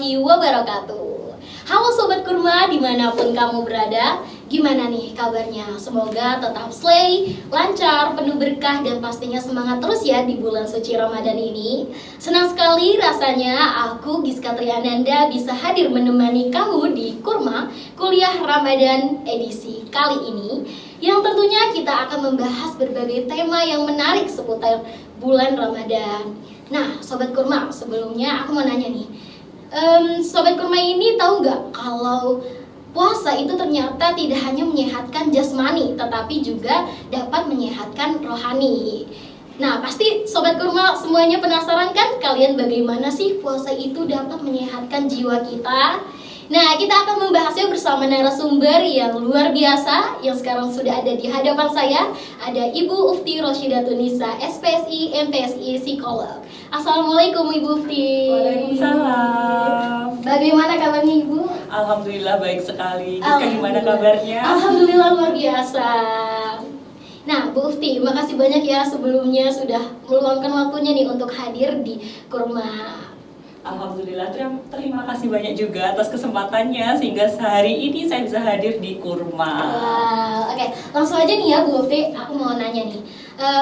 warahmatullahi wabarakatuh. Halo Sobat Kurma dimanapun kamu berada, gimana nih kabarnya? Semoga tetap slay, lancar, penuh berkah dan pastinya semangat terus ya di bulan suci Ramadan ini. Senang sekali rasanya aku Giska Triananda bisa hadir menemani kamu di Kurma Kuliah Ramadan edisi kali ini, yang tentunya kita akan membahas berbagai tema yang menarik seputar bulan Ramadan. Nah, Sobat Kurma, sebelumnya aku mau nanya nih, Sobat Kurma ini tahu nggak kalau puasa itu ternyata tidak hanya menyehatkan jasmani, tetapi juga dapat menyehatkan rohani. Nah, pasti Sobat Kurma semuanya penasaran kan, kalian bagaimana sih puasa itu dapat menyehatkan jiwa kita? Nah, kita akan membahasnya bersama narasumber yang luar biasa yang sekarang sudah ada di hadapan saya. Ada Ibu Ufti Roshidatun Nisa, SPSI, MPSI, Psikolog. Assalamualaikum Ibu Ufti. Waalaikumsalam. Bagaimana kabarnya Ibu? Alhamdulillah baik sekali. Giska gimana kabarnya? Alhamdulillah luar biasa. Nah, Bu Ufti, makasih banyak ya sebelumnya sudah meluangkan waktunya nih untuk hadir di Kurma. Alhamdulillah, terima kasih banyak juga atas kesempatannya sehingga sehari ini saya bisa hadir di Kurma. Oke, langsung aja nih ya Bu Ufti, aku mau nanya nih.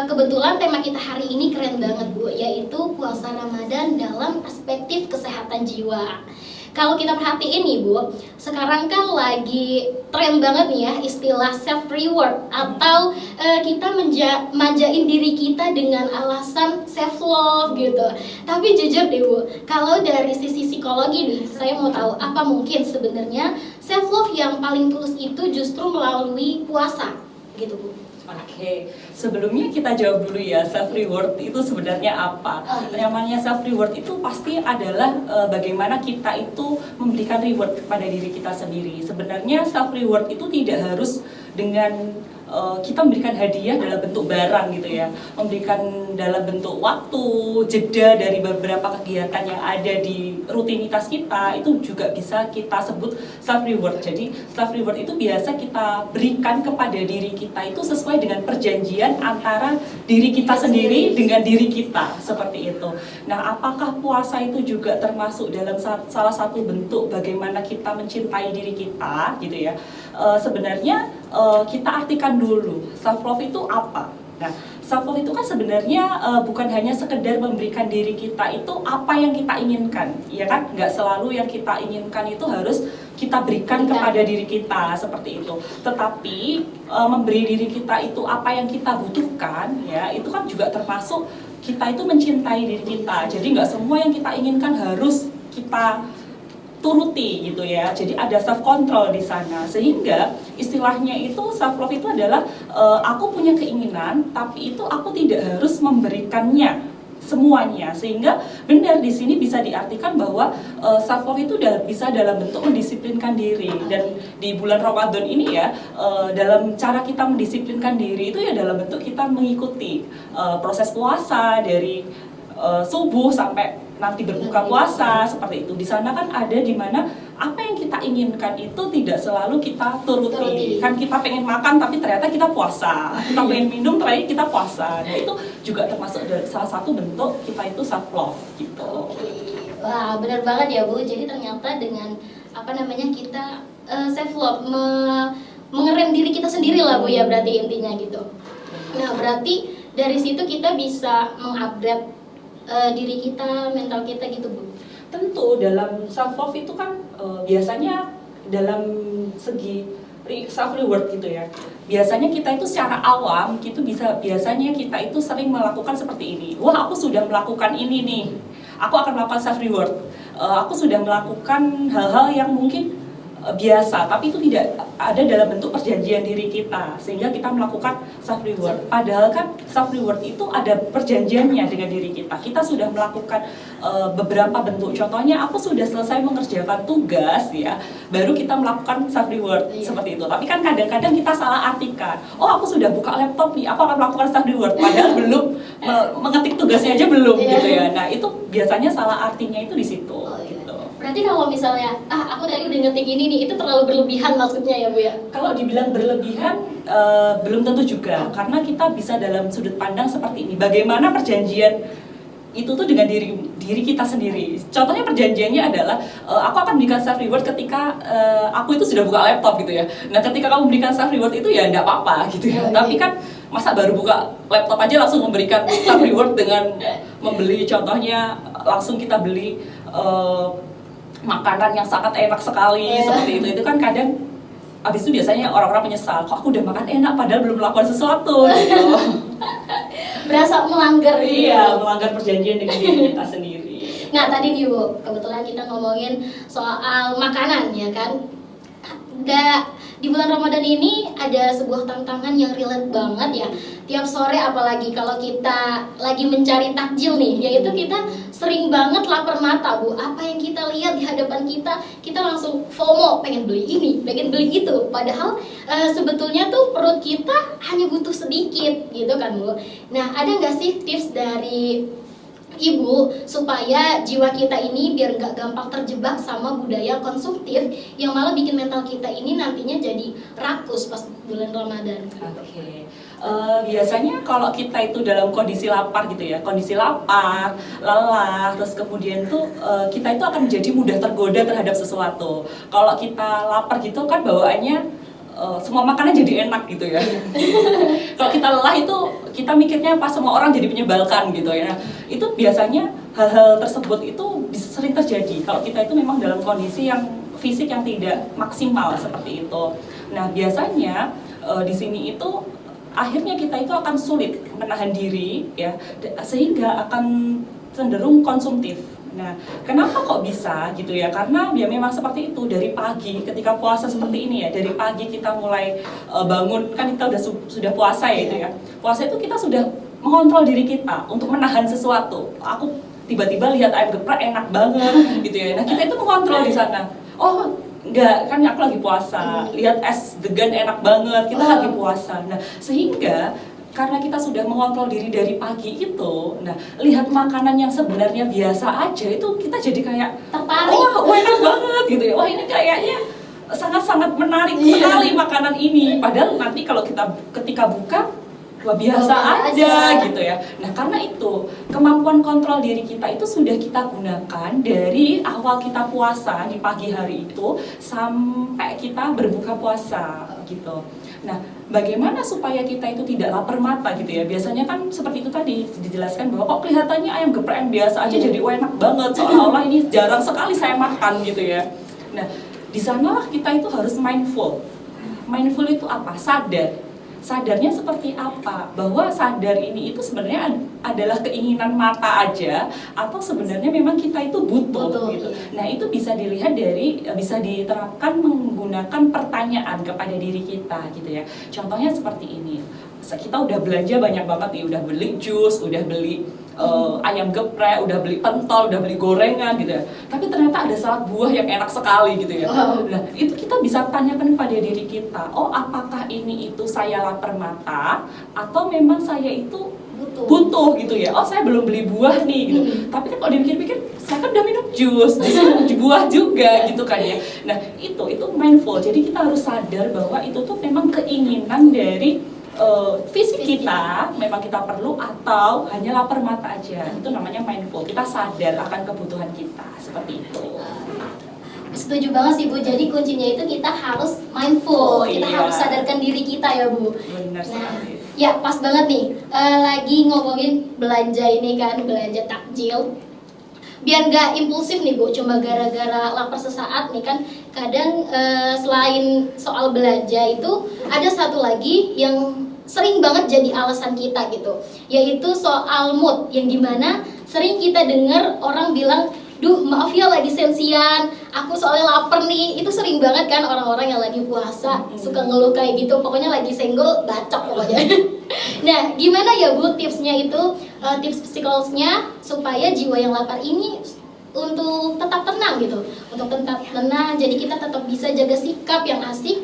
Kebetulan tema kita hari ini keren banget Bu, yaitu puasa Ramadan dalam perspektif kesehatan jiwa. Kalau kita perhatiin nih Bu, sekarang kan lagi tren banget nih ya istilah self reward atau kita manjain diri kita dengan alasan self love gitu. Tapi jujur deh Bu, kalau dari sisi psikologi nih, saya mau tahu apa mungkin sebenarnya self love yang paling tulus itu justru melalui puasa gitu Bu. Oke, sebelumnya kita jawab dulu ya, self reward itu sebenarnya apa? Namanya self reward itu pasti adalah bagaimana kita itu memberikan reward kepada diri kita sendiri. Sebenarnya self reward itu tidak harus dengan kita memberikan hadiah dalam bentuk barang gitu ya, memberikan dalam bentuk waktu, jeda dari beberapa kegiatan yang ada di rutinitas kita, itu juga bisa kita sebut self reward. Jadi self reward itu biasa kita berikan kepada diri kita itu sesuai dengan perjanjian antara diri kita sendiri dengan diri kita, seperti itu. Nah, apakah puasa itu juga termasuk dalam salah satu bentuk bagaimana kita mencintai diri kita gitu ya? Sebenarnya kita artikan dulu self love itu apa. Nah, self love itu kan sebenarnya bukan hanya sekedar memberikan diri kita itu apa yang kita inginkan, ya kan? Nggak selalu yang kita inginkan itu harus kita berikan kepada diri kita seperti itu. Tetapi memberi diri kita itu apa yang kita butuhkan, ya itu kan juga termasuk kita itu mencintai diri kita. Jadi nggak semua yang kita inginkan harus kita turuti gitu ya. Jadi ada self control di sana. Sehingga istilahnya itu self love itu adalah aku punya keinginan tapi itu aku tidak harus memberikannya semuanya. Sehingga benar di sini bisa diartikan bahwa self love itu bisa dalam bentuk mendisiplinkan diri. Dan di bulan Ramadan ini ya, dalam cara kita mendisiplinkan diri itu ya dalam bentuk kita mengikuti proses puasa dari subuh sampai nanti berbuka puasa seperti itu. Di sana kan ada di mana apa yang kita inginkan itu tidak selalu kita turuti. Kan kita pengen makan tapi ternyata kita puasa. Kita pengen minum ternyata kita puasa. Nah, itu juga termasuk salah satu bentuk kita itu self love gitu. Wah, benar banget ya Bu. Jadi ternyata dengan kita self love mengerem diri kita sendiri lah Bu ya, berarti intinya gitu. Nah, berarti dari situ kita bisa mengupgrade diri kita, mental kita gitu Bu. Tentu dalam self love itu kan biasanya dalam segi self reward gitu ya. Biasanya kita itu secara awam biasanya kita itu sering melakukan seperti ini. Wah, aku sudah melakukan ini nih. Aku akan melakukan self reward. Aku sudah melakukan hal-hal yang mungkin biasa, tapi itu tidak ada dalam bentuk perjanjian diri kita sehingga kita melakukan self reward. Padahal kan self reward itu ada perjanjiannya dengan diri kita. Kita sudah melakukan beberapa bentuk. Contohnya aku sudah selesai mengerjakan tugas ya, baru kita melakukan self reward seperti itu. Tapi kan kadang-kadang kita salah artikan. Oh, aku sudah buka laptop nih, aku akan melakukan self reward. Padahal belum mengetik tugasnya aja belum gitu ya. Nah, itu biasanya salah artinya itu di situ. Berarti kalau misalnya, aku tadi udah ngetik ini nih, itu terlalu berlebihan maksudnya ya Bu ya? Kalau dibilang berlebihan, belum tentu juga. Karena kita bisa dalam sudut pandang seperti ini. Bagaimana perjanjian itu tuh dengan diri kita sendiri. Contohnya perjanjiannya adalah aku akan memberikan self reward ketika aku itu sudah buka laptop gitu ya. Nah ketika kamu memberikan self reward itu ya enggak apa-apa gitu ya. Tapi kan masa baru buka laptop aja langsung memberikan self reward dengan membeli, contohnya langsung kita beli makanan yang sangat enak sekali seperti itu kan kadang abis itu biasanya orang-orang menyesal, kok aku udah makan enak padahal belum melakukan sesuatu gitu. Berasa melanggar gitu. Iya, melanggar perjanjian dengan diri kita sendiri. Nah tadi nih Bu, kebetulan kita ngomongin soal makanan ya kan. Di bulan Ramadan ini ada sebuah tantangan yang relate banget ya. Tiap sore apalagi kalau kita lagi mencari takjil nih, yaitu kita sering banget lapar mata Bu. Apa yang kita lihat di hadapan kita langsung FOMO, pengen beli ini, pengen beli itu. Padahal sebetulnya tuh perut kita hanya butuh sedikit gitu kan Bu. Nah ada nggak sih tips dari Ibu supaya jiwa kita ini biar nggak gampang terjebak sama budaya konsumtif yang malah bikin mental kita ini nantinya jadi rakus pas bulan Ramadan? Oke. Biasanya kalau kita itu dalam kondisi lapar gitu ya, kondisi lapar, lelah, terus kemudian tuh kita itu akan menjadi mudah tergoda terhadap sesuatu. Kalau kita lapar gitu kan bawaannya semua makanan jadi enak gitu ya. Kalau kita lelah itu kita mikirnya pas semua orang jadi menyebalkan gitu ya. Itu biasanya hal-hal tersebut itu bisa sering terjadi kalau kita itu memang dalam kondisi yang fisik yang tidak maksimal seperti itu. Nah biasanya di sini itu akhirnya kita itu akan sulit menahan diri ya, sehingga akan cenderung konsumtif. Nah, kenapa kok bisa gitu ya? Karena ya memang seperti itu, dari pagi ketika puasa seperti ini ya, dari pagi kita mulai bangun, kan kita sudah puasa ya itu ya. Puasa itu kita sudah mengontrol diri kita untuk menahan sesuatu. Aku tiba-tiba lihat ayam geprek enak banget gitu ya. Nah, kita itu mengontrol di sana. Oh, enggak, kan aku lagi puasa. Lihat es degan enak banget, kita lagi puasa. Nah, sehingga karena kita sudah mengontrol diri dari pagi itu, nah lihat makanan yang sebenarnya biasa aja itu kita jadi kayak tertarik. Wah enak banget gitu ya. Wah ini kayaknya sangat-sangat menarik sekali makanan ini. Padahal nanti kalau kita ketika buka, wah biasa aja gitu ya. Nah karena itu kemampuan kontrol diri kita itu sudah kita gunakan dari awal kita puasa di pagi hari itu sampai kita berbuka puasa gitu. Nah, bagaimana supaya kita itu tidak lapar mata gitu ya? Biasanya kan seperti itu tadi dijelaskan bahwa kok kelihatannya ayam geprek yang biasa aja jadi enak banget, seolah-olah ini jarang sekali saya makan gitu ya. Nah, di sanalah kita itu harus mindful. Mindful itu apa? Sadar. Sadarnya seperti apa? Bahwa sadar ini itu sebenarnya adalah keinginan mata aja atau sebenarnya memang kita itu butuh gitu. Nah, itu bisa dilihat bisa diterapkan menggunakan pertanyaan kepada diri kita gitu ya. Contohnya seperti ini. Kita udah belanja banyak banget nih, udah beli jus, udah beli ayam geprek, udah beli pentol, udah beli gorengan gitu ya. Tapi ternyata ada salad buah yang enak sekali gitu ya. Nah, itu kita bisa tanyakan pada diri kita, oh apakah ini itu saya lapar mata atau memang saya itu butuh gitu ya. Oh saya belum beli buah nih gitu. Tapi kan kalau dipikir-pikir saya kan udah minum jus, di buah juga gitu kan ya. Nah, itu mindful. Jadi kita harus sadar bahwa itu tuh memang keinginan dari fisik kita memang kita perlu atau hanya lapar mata aja. Itu namanya mindful. Kita sadar akan kebutuhan kita seperti itu. Setuju banget sih Bu. Jadi kuncinya itu kita harus mindful. Kita harus sadarkan diri kita ya Bu. Benar sekali. Ya pas banget nih. Lagi ngomongin belanja ini kan, belanja takjil. Biar nggak impulsif nih Bu, cuma gara-gara lapar sesaat nih kan. Kadang selain soal belanja itu ada satu lagi yang sering banget jadi alasan kita gitu, yaitu soal mood, yang dimana sering kita dengar orang bilang, duh maaf ya lagi sensian, aku soalnya lapar nih. Itu sering banget kan orang-orang yang lagi puasa suka ngeluh kayak gitu, pokoknya lagi senggol bacok pokoknya. Nah gimana ya Bu tipsnya itu, tips psikologisnya supaya jiwa yang lapar ini untuk tetap tenang gitu, untuk tetap tenang, jadi kita tetap bisa jaga sikap yang asik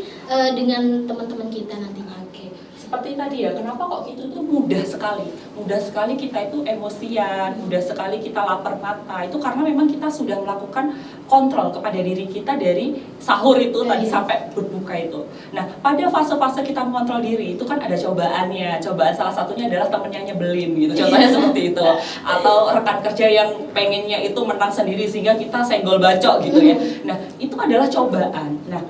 dengan teman-teman kita nantinya. Oke, seperti tadi ya, kenapa kok itu tuh mudah sekali kita itu emosian, mudah sekali kita lapar mata, itu karena memang kita sudah melakukan kontrol kepada diri kita dari sahur itu tadi sampai berbuka itu. Nah, pada fase-fase kita mengontrol diri itu kan ada cobaannya, cobaan salah satunya adalah temennya nyebelin gitu, contohnya seperti itu, atau rekan kerja yang pengennya itu menang sendiri sehingga kita senggol bacok gitu ya. Nah, itu adalah cobaan. Nah,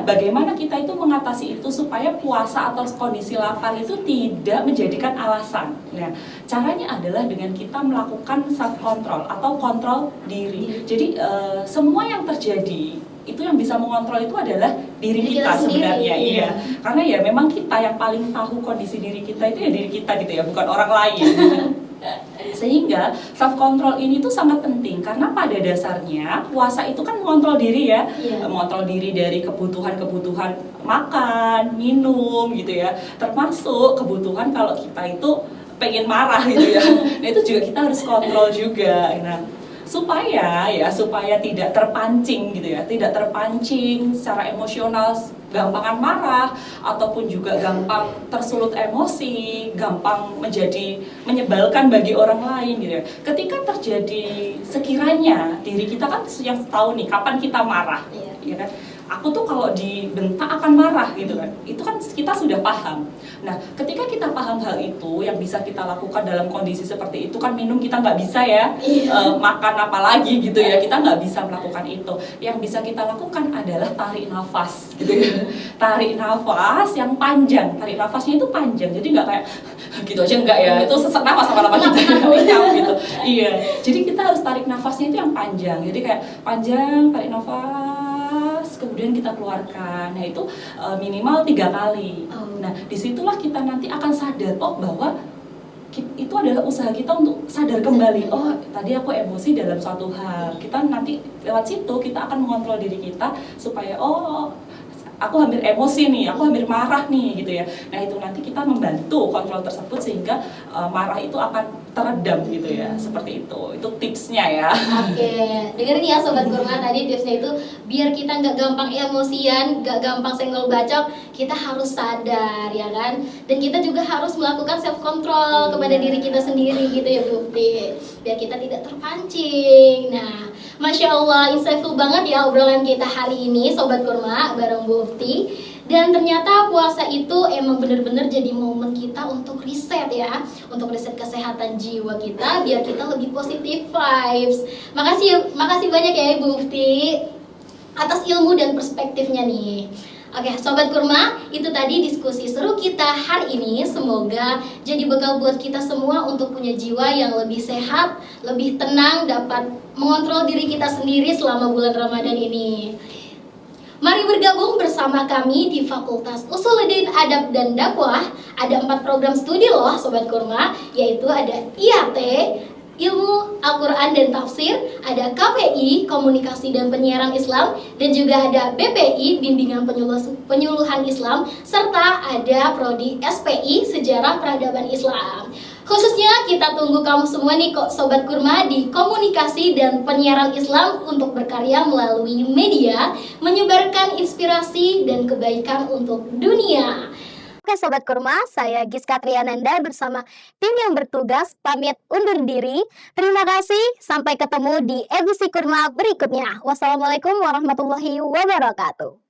bagaimana kita itu mengatasi itu supaya puasa atau kondisi lapar itu tidak menjadikan alasan. Nah, caranya adalah dengan kita melakukan self control atau kontrol diri. Jadi semua yang terjadi itu yang bisa mengontrol itu adalah diri kita sebenarnya, iya. Karena ya memang kita yang paling tahu kondisi diri kita itu ya diri kita gitu ya, bukan orang lain. Sehingga self control ini tuh sangat penting karena pada dasarnya puasa itu kan mengontrol diri ya, mengontrol diri dari kebutuhan makan, minum gitu ya, termasuk kebutuhan kalau kita itu pengen marah gitu ya. Nah, itu juga kita harus kontrol juga. Nah, supaya tidak terpancing gitu ya, tidak terpancing secara emosional, gampangan marah ataupun juga gampang tersulut emosi, gampang menyebalkan bagi orang lain gitu ya. Ketika terjadi sekiranya diri kita kan yang tahu nih kapan kita marah, ya kan? Aku tuh kalau dibentak akan marah gitu kan, itu kan kita sudah paham. Nah, ketika kita paham hal itu, yang bisa kita lakukan dalam kondisi seperti itu kan minum kita nggak bisa ya, makan apalagi gitu ya, kita nggak bisa melakukan itu. Yang bisa kita lakukan adalah tarik nafas gitu ya. Tarik nafas yang panjang, tarik nafasnya itu panjang, jadi nggak kayak gitu aja enggak ya, itu sesak nafas sama-sama kita gitu. Iya, jadi kita harus tarik nafasnya itu yang panjang, jadi kayak panjang, tarik nafas, kemudian kita keluarkan. Nah, itu minimal 3 kali. Nah, disitulah kita nanti akan sadar bahwa itu adalah usaha kita untuk sadar kembali. Oh, tadi aku emosi dalam suatu hal. Kita nanti lewat situ kita akan mengontrol diri kita supaya aku hampir emosi nih, aku hampir marah nih gitu ya. Nah, itu nanti kita membantu kontrol tersebut sehingga marah itu akan teredam gitu ya. Seperti itu. Itu tipsnya ya. Oke, dengerin ya Sobat Kurma, tadi tipsnya itu biar kita nggak gampang emosian, nggak gampang senggol bacok, kita harus sadar ya kan. Dan kita juga harus melakukan self control kepada diri kita sendiri gitu ya Bukti, biar kita tidak terpancing. Nah, Masya Allah, insightful banget ya obrolan kita hari ini Sobat Kurma bareng Bukti. Dan ternyata puasa itu emang bener-bener jadi momen kita untuk riset ya, untuk riset kesehatan jiwa kita biar kita lebih positif vibes. Makasih banyak ya Ibu Bukti atas ilmu dan perspektifnya nih. Oke, Sobat Kurma, itu tadi diskusi seru kita hari ini. Semoga jadi bekal buat kita semua untuk punya jiwa yang lebih sehat, lebih tenang, dapat mengontrol diri kita sendiri selama bulan Ramadan ini. Mari bergabung bersama kami di Fakultas Usuluddin Adab dan Dakwah. Ada 4 program studi loh Sobat Kurma, yaitu ada IAT, Ilmu Al-Quran dan Tafsir, ada KPI, Komunikasi dan Penyiaran Islam, dan juga ada BPI, Bimbingan Penyuluhan Islam, serta ada Prodi SPI, Sejarah Peradaban Islam. Khususnya kita tunggu kamu semua nih kok Sobat Kurma di Komunikasi dan Penyiaran Islam untuk berkarya melalui media, menyebarkan inspirasi dan kebaikan untuk dunia. Oke Sobat Kurma, saya Giska Triananda bersama tim yang bertugas pamit undur diri. Terima kasih, sampai ketemu di edisi Kurma berikutnya. Wassalamualaikum warahmatullahi wabarakatuh.